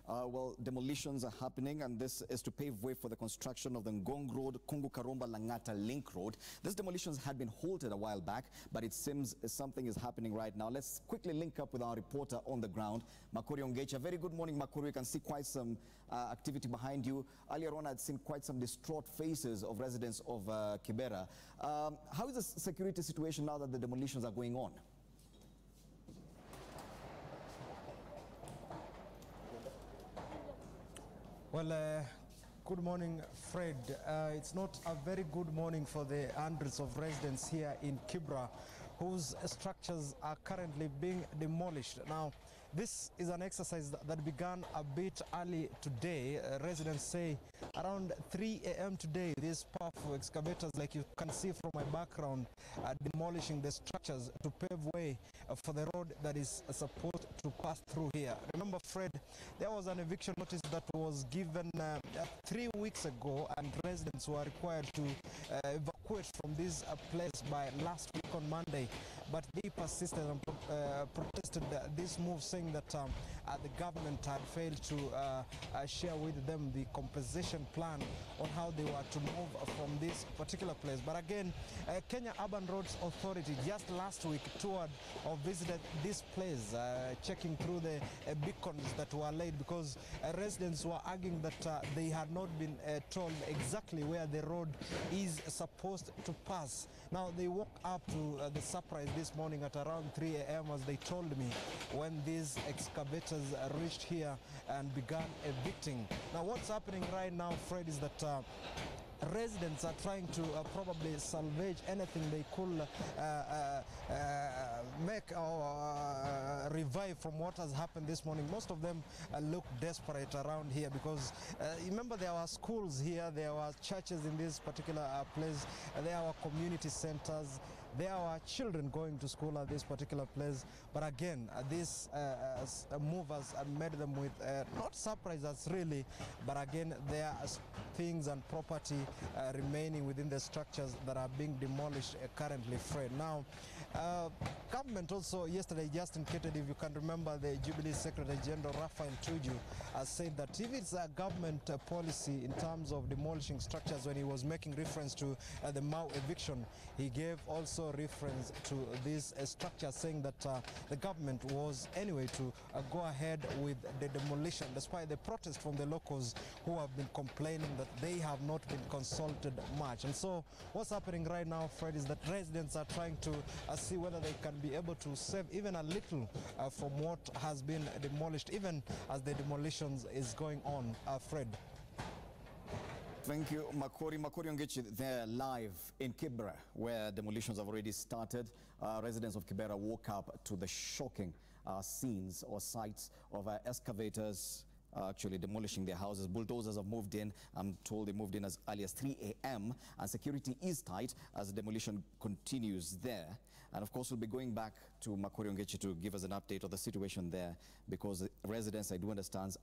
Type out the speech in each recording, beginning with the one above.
Well, demolitions are happening, and this is to pave way for the construction of the Ngong Road, Kungu Karumba Langata Link Road. These demolitions had been halted a while back, but it seems something is happening right now. Let's quickly link up with our reporter on the ground, Makuri Ongecha. Very good morning, Makuri. You can see quite some activity behind you. Earlier on, I'd seen quite some distraught faces of residents of Kibra. How is the security situation now that the demolitions are going on? Well, good morning, Fred. It's not a very good morning for the hundreds of residents here in Kibra whose structures are currently being demolished. Now, this is an exercise that began a bit early today. Residents say around 3 a.m. today, these powerful excavators, like you can see from my background, are demolishing the structures to pave way for the road that is supposed to pass through here. Remember, Fred, there was an eviction notice that was given 3 weeks ago, and residents were required to evacuate from this place by last week on Monday. But they persisted and protested this move, saying that the government had failed to share with them the compensation plan on how they were to move from this particular place. But again, Kenya Urban Roads Authority just last week toured or visited this place, checking through the beacons that were laid, because residents were arguing that they had not been told exactly where the road is supposed to pass. Now, they woke up to the surprise this morning at around 3 a.m. as they told me, when these excavators reached here and began evicting. Now, what's happening right now, Fred, is that residents are trying to probably salvage anything they could make or revive from what has happened this morning. Most of them look desperate around here, because remember, there were schools here, there were churches in this particular place, there were community centers, there were children going to school at this particular place. But again, these movers made them with not surprises really, but again, there are things and property remaining within the structures that are being demolished currently, Fred. Now, government also yesterday just indicated, if you can remember, the Jubilee Secretary General Raphael Tuju has said that if it's a government policy in terms of demolishing structures, when he was making reference to the Mau eviction, he gave also reference to this structure, saying that the government was anyway to go ahead with the demolition, despite the protest from the locals who have been complaining that they have not been consulted much. And so what's happening right now, Fred, is that residents are trying to see whether they can be able to save even a little from what has been demolished, even as the demolitions is going on, Fred. Thank you, Makuri. Makuri Ongechi, they're live in Kibra, where demolitions have already started. Residents of Kibra woke up to the shocking scenes or sights of excavators actually demolishing their houses. Bulldozers have moved in. I'm told they moved in as early as 3 a.m. and security is tight as the demolition continues there. And of course, we'll be going back to Makuri Ongechi to give us an update of the situation there, because residents, I do understand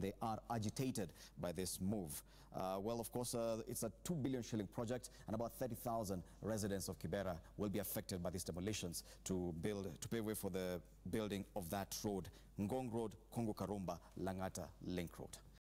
they are agitated by this move. Well, of course, it's a 2 billion shilling project, and about 30,000 residents of Kibera will be affected by these demolitions to pave way for the building of that road, Ngong Road, Kungu Karumba Langata Link Road.